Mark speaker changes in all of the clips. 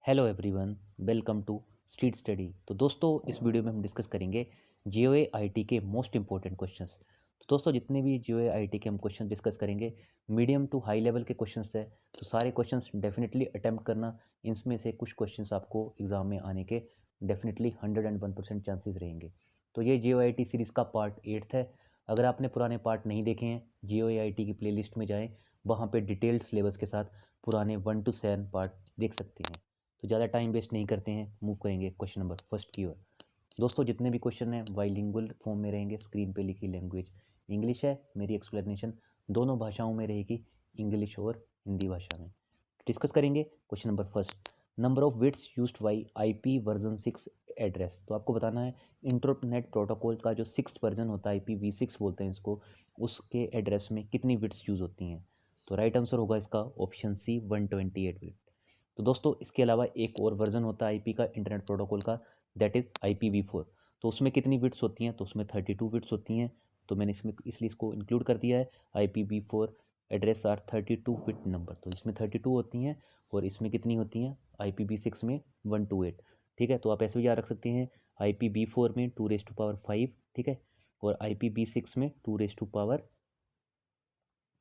Speaker 1: Hello everyone, welcome to street study. तो दोस्तों, इस वीडियो में हम डिस्कस करेंगे जीओए आईटी के मोस्ट इंपॉर्टेंट क्वेश्चंस। तो दोस्तों, जितने भी जीओए आईटी के हम क्वेश्चन डिस्कस करेंगे, मीडियम टू हाई लेवल के क्वेश्चंस है। तो सारे क्वेश्चंस डेफिनेटली अटेम्प्ट करना। इनमें से कुछ क्वेश्चंस आपको एग्जाम में आने के डेफिनेटली 101% चांसेस रहेंगे। तो ये जीओए आईटी सीरीज़ का पार्ट 8 है। अगर आपने पुराने पार्ट नहीं देखे हैं, जीओए आईटी की प्लेलिस्ट में जाएँ, वहाँ पर डिटेल्ड सिलेबस के साथ पुराने 1 to 7 पार्ट देख सकते हैं। तो ज़्यादा टाइम वेस्ट नहीं करते हैं, मूव करेंगे क्वेश्चन नंबर फर्स्ट की ओर। दोस्तों, जितने भी क्वेश्चन हैं बाइलिंगुअल फॉर्म में रहेंगे। स्क्रीन पे लिखी लैंग्वेज इंग्लिश है, मेरी एक्सप्लेनेशन दोनों भाषाओं में रहेगी, इंग्लिश और हिंदी भाषा में। डिस्कस करेंगे question number first. Number of bits used by IP version 6 address. तो आपको बताना है इंटरनेट प्रोटोकॉल का जो 6 वर्जन होता है, IPv6 बोलते हैं इसको, उसके एड्रेस में कितनी बिट्स यूज़ होती हैं। तो राइट आंसर होगा इसका ऑप्शन सी, 128 बिट। तो दोस्तों, इसके अलावा एक और वर्जन होता है आईपी का, इंटरनेट प्रोटोकॉल का, दैट इज़ IPv4। तो उसमें कितनी बिट्स होती हैं, तो उसमें 32 बिट्स होती हैं। तो मैंने इसमें इसलिए इसको इंक्लूड कर दिया है। IPv4 address are 32 bit number, तो इसमें 32 होती हैं और इसमें कितनी होती हैं IPv6 में 128। ठीक है, तो आप ऐसे भी याद रख सकते हैं, IPv4 में 2⁵ ठीक है, और IPv6 में 2⁵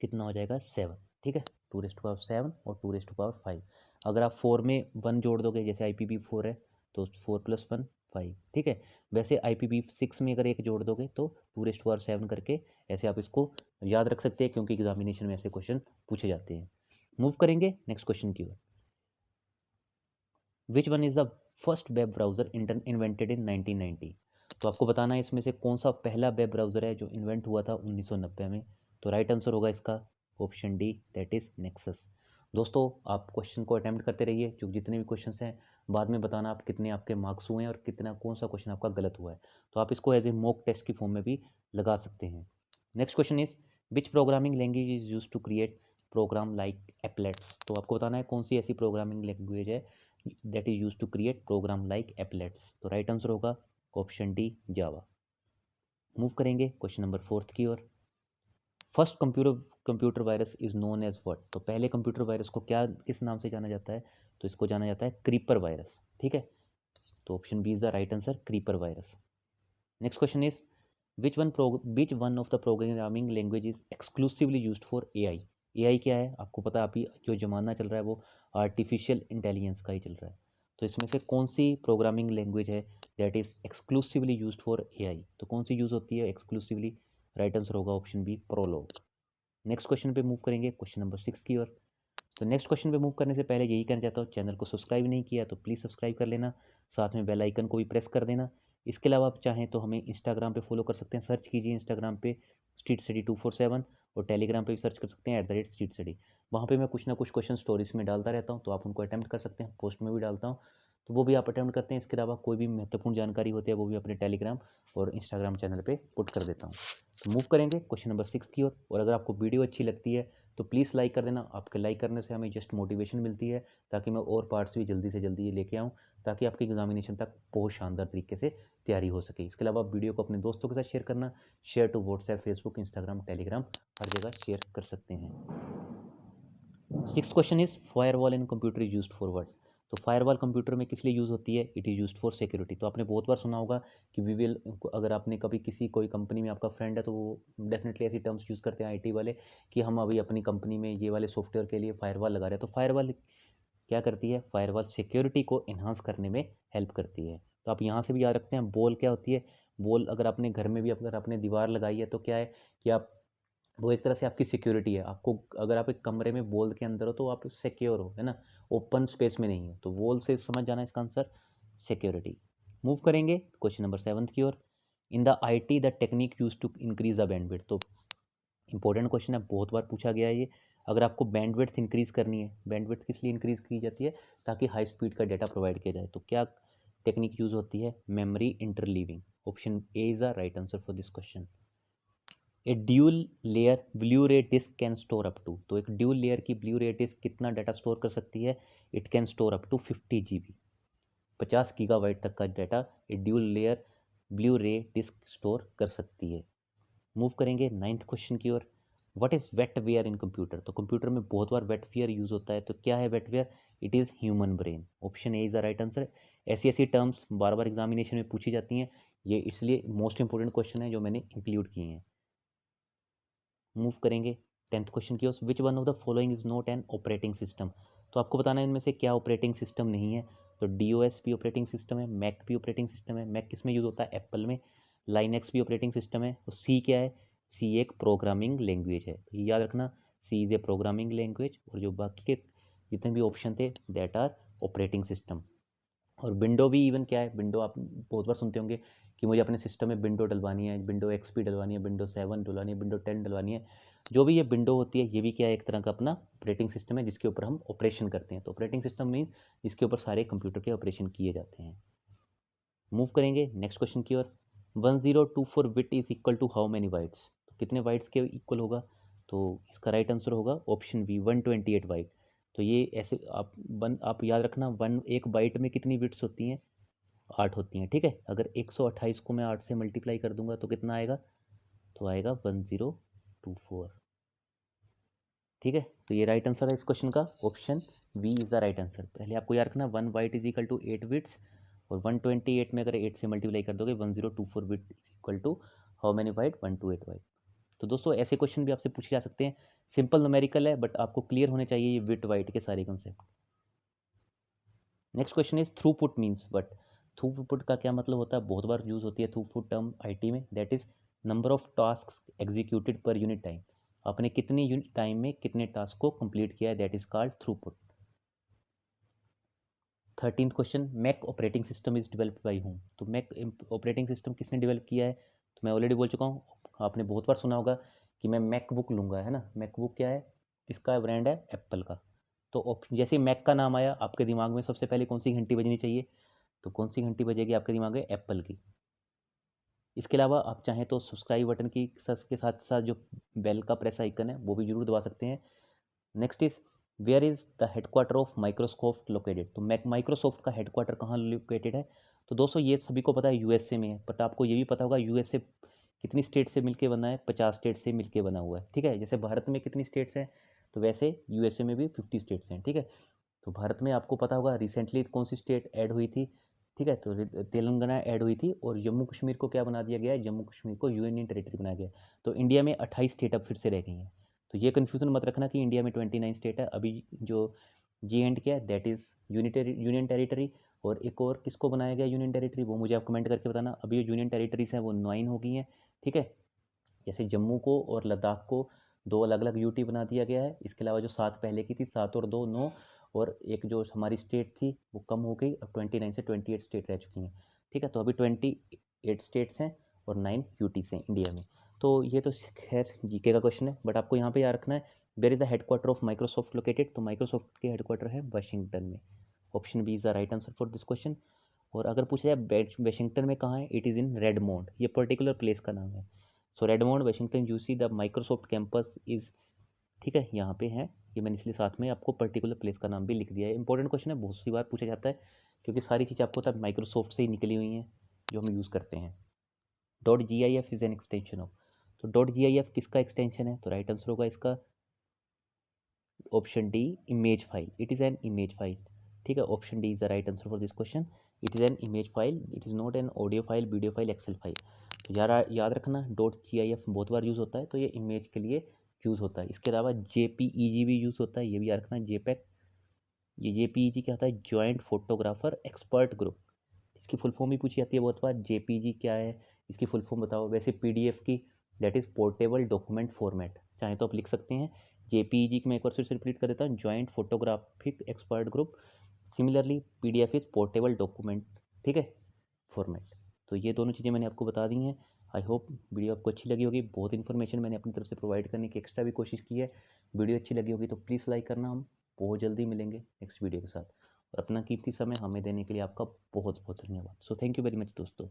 Speaker 1: कितना हो जाएगा 7। ठीक है, 2⁵7 और 2⁵5। अगर आप 4 में 1 जोड़ दोगे, जैसे IPv4 है तो 4 + 1 5। ठीक है, वैसे IPv6 में अगर एक जोड़ दोगे तो 2⁵7 करके ऐसे आप इसको याद रख सकते हैं, क्योंकि एग्जामिनेशन में ऐसे क्वेश्चन पूछे जाते हैं। मूव करेंगे नेक्स्ट क्वेश्चन की ओर। Which one is the first web browser invented in 1990। तो आपको बताना है इसमें से कौन सा पहला वेब ब्राउज़र है जो इन्वेंट हुआ था 1990 में। तो राइट आंसर होगा इसका option D, that is nexus. दोस्तों, आप क्वेश्चन को अटेम्प्ट करते रहिए, जो जितने भी क्वेश्चंस हैं बाद में बताना आप कितने आपके मार्क्स हुए हैं और कितना कौन सा क्वेश्चन आपका गलत हुआ है। तो आप इसको एज ए मॉक टेस्ट की फॉर्म में भी लगा सकते हैं। Next question is which programming language is use to create program like applets. तो आपको बताना है कौन सी ऐसी प्रोग्रामिंग लैंग्वेज है that is used to create program like applets। तो राइट आंसर होगा ऑप्शन डी, जावा। मूव करेंगे क्वेश्चन नंबर फोर्थ की ओर। First computer virus is known as what. तो पहले कंप्यूटर वायरस को क्या किस नाम से जाना जाता है, तो इसको जाना जाता है क्रीपर वायरस। ठीक है, तो option B is the right answer, creeper virus. Next question is which one of the programming language is exclusively used for AI. AI क्या है, आपको पता है, अभी जो जमाना चल रहा है वो आर्टिफिशियल इंटेलिजेंस का ही चल रहा है। तो इसमें से कौन सी प्रोग्रामिंग लैंग्वेज है that is exclusively used for AI. तो कौन सी यूज़ होती है एक्सक्लूसिवली, राइट आंसर होगा option B, prolog. Next question पे मूव करेंगे, क्वेश्चन नंबर 6 की ओर। तो नेक्स्ट क्वेश्चन पे मूव करने से पहले यही कहना चाहता हूँ, चैनल को सब्सक्राइब नहीं किया तो प्लीज़ सब्सक्राइब कर लेना, साथ में बेल आइकन को भी प्रेस कर देना। इसके अलावा आप चाहें तो हमें इंस्टाग्राम पे फॉलो कर सकते हैं, सर्च कीजिए इंस्टाग्राम पे स्ट्रीट स्टडी 247, और टेलीग्राम पे भी सर्च कर सकते हैं @स्ट्रीट स्टडी। वहाँ पे मैं कुछ ना कुछ क्वेश्चन स्टोरीज में डालता रहता हूँ, तो आप उनको अटैम्प्ट कर सकते हैं, पोस्ट में भी डालता हूँ, तो वो भी आप अटैम्प्ट करते हैं। इसके अलावा कोई भी महत्वपूर्ण जानकारी होती है वो भी अपने टेलीग्राम और इंस्टाग्राम चैनल पर पुट कर देता हूँ। तो मूव करेंगे क्वेश्चन नंबर 6 की ओर। और अगर आपको वीडियो अच्छी लगती है तो प्लीज़ लाइक कर देना। आपके लाइक करने से हमें जस्ट मोटिवेशन मिलती है, ताकि मैं और पार्ट्स भी जल्दी से जल्दी लेके आऊँ, ताकि आपके एग्जामिनेशन तक बहुत शानदार तरीके से तैयारी हो सके। इसके अलावा वीडियो को अपने दोस्तों के साथ शेयर करना, share to WhatsApp, Facebook, Instagram, Telegram, हर जगह शेयर कर सकते हैं। Six question is firewall in computer is used for what. तो फायरवॉल कंप्यूटर में किस लिए यूज़ होती है, it is used for security. तो आपने बहुत बार सुना होगा कि वी विल, अगर आपने कभी किसी कोई कंपनी में आपका फ्रेंड है तो वो डेफिनेटली ऐसी टर्म्स यूज़ करते हैं आईटी वाले, कि हम अभी अपनी कंपनी में ये वाले सॉफ्टवेयर के लिए फायरवॉल लगा रहे हैं। तो फायरवॉल क्या करती है, फायरवॉल सिक्योरिटी को इन्हांस करने में हेल्प करती है। तो आप यहाँ से भी याद रखते हैं, वॉल क्या होती है, वॉल अगर आपने घर में भी अगर आपने दीवार लगाई है तो क्या है कि आप, वो एक तरह से आपकी सिक्योरिटी है। आपको अगर आप एक कमरे में वॉल के अंदर हो तो आप सिक्योर हो, है ना, ओपन स्पेस में नहीं हो। तो वॉल से समझ जाना इसका आंसर सिक्योरिटी। मूव करेंगे क्वेश्चन नंबर 7 की ओर। In the IT the technique use to increase the bandwidth. तो इंपॉर्टेंट क्वेश्चन है, बहुत बार पूछा गया है ये। अगर आपको बैंडविड्थ इंक्रीज करनी है, बैंडविड्थ किस लिए इंक्रीज की जाती है, ताकि हाई स्पीड का डेटा प्रोवाइड किया जाए। तो क्या टेक्निक यूज होती है, memory interleaving. Option A is the right answer for this question. A dual layer Blu ray disc can store up to. तो एक ड्यूल लेयर की ब्लू रे डिस्क कितना डाटा स्टोर कर सकती है, it can store up to 50 GB, 50 GB तक का डाटा a dual layer Blu ray disc store कर सकती है। मूव करेंगे नाइन्थ क्वेश्चन की ओर। व्हाट इज़ वेटवेयर इन कंप्यूटर, तो कंप्यूटर में बहुत बार वेटवेयर यूज़ होता है, तो क्या है wetware? It is human brain. Option A is the right answer. ऐसी ऐसी टर्म्स बार बार एग्जामिनेशन में पूछी जाती हैं, ये इसलिए मोस्ट इंपॉर्टेंट क्वेश्चन है जो मैंने इंक्लूड किए हैं। मूव करेंगे 10th क्वेश्चन की ओर। Which one of the following is not an operating system, तो आपको बताना है इनमें से क्या ऑपरेटिंग सिस्टम नहीं है। तो DOS भी ऑपरेटिंग सिस्टम है, मैक भी ऑपरेटिंग सिस्टम है। मैक किस में यूज़ होता है? एप्पल में। लाइनक्स भी ऑपरेटिंग सिस्टम है। और सी क्या है? सी एक प्रोग्रामिंग लैंग्वेज है, तो ये याद रखना, सी इज़ ए प्रोग्रामिंग लैंग्वेज। और जो बाकी के जितने भी ऑप्शन थे दैट आर ऑपरेटिंग सिस्टम। और विंडो भी इवन क्या है? विंडो आप बहुत बार सुनते होंगे कि मुझे अपने सिस्टम में विंडो डलवानी है, विंडो XP डलवानी है, विंडो 7 डलवानी है, विंडो 10 डलवानी है। जो भी ये विंडो होती है ये भी क्या है? एक तरह का अपना ऑपरेटिंग सिस्टम है जिसके ऊपर हम ऑपरेशन करते हैं। तो ऑपरेटिंग सिस्टम मीन इसके ऊपर सारे कंप्यूटर के ऑपरेशन किए जाते हैं। मूव करेंगे नेक्स्ट क्वेश्चन की ओर। 1024 bit is equal to how many bytes, तो कितने बाइट्स के इक्वल होगा? तो इसका राइट आंसर होगा ऑप्शन बी 128 बाइट। तो ये ऐसे आप याद रखना, एक बाइट में कितनी बिट्स होती हैं? 8 होती हैं, ठीक है। अगर 128 को मैं 8 से मल्टीप्लाई कर दूंगा तो कितना आएगा? तो आएगा 1024, ठीक है। तो ये राइट आंसर है इस क्वेश्चन का, option B is the right answer. पहले आपको याद रखना 1 byte is equal to 8 bits, और 128 में अगर 8 से मल्टीप्लाई कर दोगे 1024 bit is equal to how many byte? 128 byte. तो दोस्तों ऐसे क्वेश्चन भी आपसे पूछे जा सकते हैं, सिंपल न्यूमेरिकल है बट आपको क्लियर होने चाहिए ये बिट बाइट के सारे concept. Next question is throughput means what, throughput का क्या मतलब होता है? बहुत बार यूज होती है थ्रूपुट टर्म IT में, that is number of task executed per unit time. आपने कितने यूनिट टाइम में कितने टास्क को कंप्लीट किया है, that is called throughput. 13th question, Mac operating system is developed by whom, तो मैक ऑपरेटिंग सिस्टम किसने डेवलप किया है? तो मैं ऑलरेडी बोल चुका हूँ, आपने बहुत बार सुना होगा कि मैं मैकबुक लूँगा, है ना। मैकबुक क्या है? इसका ब्रांड है एप्पल का। तो जैसे मैक का नाम आया आपके दिमाग में सबसे पहले कौन सी घंटी बजनी चाहिए? तो कौन सी घंटी बजेगी आपके दिमाग में? एप्पल की। इसके अलावा आप चाहें तो सब्सक्राइब बटन की के साथ साथ जो बेल का प्रेस आइकन है वो भी जरूर दबा सकते हैं। Next is where is the headquarter of Microsoft located, तो माइक्रोसॉफ्ट का हेडक्वार्टर कहाँ लोकेटेड है? तो दोस्तों ये सभी को पता है USA में है, बट आपको ये भी पता होगा USA कितनी स्टेट से मिलके बना है? 50 स्टेट से मिलके बना हुआ है, ठीक है। जैसे भारत में कितनी स्टेट्स हैं, तो वैसे USA में भी 50 स्टेट्स हैं, ठीक है। तो भारत में आपको पता होगा रिसेंटली कौन सी स्टेट ऐड हुई थी, ठीक है। तो तेलंगाना ऐड हुई थी, और जम्मू कश्मीर को क्या बना दिया गया है? जम्मू कश्मीर को यूनियन टेरिटरी बनाया गया। तो इंडिया में 28 स्टेट अब फिर से रह गई हैं। तो ये कन्फ्यूज़न मत रखना कि इंडिया में 29 स्टेट है। अभी जो J&K है दैट इज़ यूनियन टेरिटरी। और एक और किसको बनाया गया यूनियन टेरिटरी, वो मुझे आप कमेंट करके बताना। अभी जो यूनियन टेरिटरीज हैं वो 9 हो गई हैं, ठीक है। जैसे जम्मू को और लद्दाख को 2 अलग अलग यूटी बना दिया गया है। इसके अलावा जो 7 पहले की थी, 7 और 2 9, और एक जो हमारी स्टेट थी वो कम हो गई, अब 29 से 28 स्टेट रह चुकी हैं, ठीक है। तो अभी 28 स्टेट्स हैं और 9 यूटीज हैं इंडिया में। तो ये तो खैर GK का क्वेश्चन है, बट आपको यहाँ पे याद रखना है where is the headquarter of Microsoft located, तो माइक्रोसॉफ्ट के हेडक्वार्टर है वाशिंगटन में। Option B is the right answer for this question. और अगर पूछा जाए वाशिंगटन में कहाँ है, इट इज़ इन रेडमोंड, ये पर्टिकुलर प्लेस का नाम है। So Redmond Washington you see the Microsoft campus is, ठीक है, यहाँ पे है। ये मैंने इसलिए साथ में आपको पर्टिकुलर प्लेस का नाम भी लिख दिया है। इंपॉर्टेंट क्वेश्चन है, बहुत सी बार पूछा जाता है, क्योंकि सारी चीज़ आपको तब माइक्रोसॉफ्ट से ही निकली हुई हैं जो हम यूज़ करते हैं। .gif is an extension of, तो .gif किसका एक्सटेंशन है? तो राइट आंसर होगा इसका option D, image file. It is an image file, ठीक है। Option D is the right answer for this question. It is an image file, it is not an audio file, video file, Excel file. तो याद रखना .gif बहुत बार use होता है, तो ये इमेज के लिए यूज़ होता है। इसके अलावा JPEG भी यूज़ होता है, ये भी याद रखना। JPEG, ये JPEG क्या होता है? Joint photographer expert group. इसकी फुल फॉर्म भी पूछी जाती है बहुत बार, JPEG क्या है, इसकी फुल फॉर्म बताओ। वैसे PDF की that is portable document format, चाहे तो आप लिख सकते हैं JPEG की। मैं एक बार फिर से रिपीट कर देता हूँ, joint photographic expert group. Similarly PDF is portable document, ठीक है, फॉर्मेट। तो ये दोनों चीज़ें मैंने आपको बता दी हैं। आई होप वीडियो आपको अच्छी लगी होगी। बहुत इन्फॉर्मेशन मैंने अपनी तरफ से प्रोवाइड करने की एक्स्ट्रा भी कोशिश की है। वीडियो अच्छी लगी होगी तो प्लीज़ लाइक करना। हम बहुत जल्दी मिलेंगे नेक्स्ट वीडियो के साथ, और अपना कीमती समय हमें देने के लिए आपका बहुत बहुत धन्यवाद। So thank you very much दोस्तों।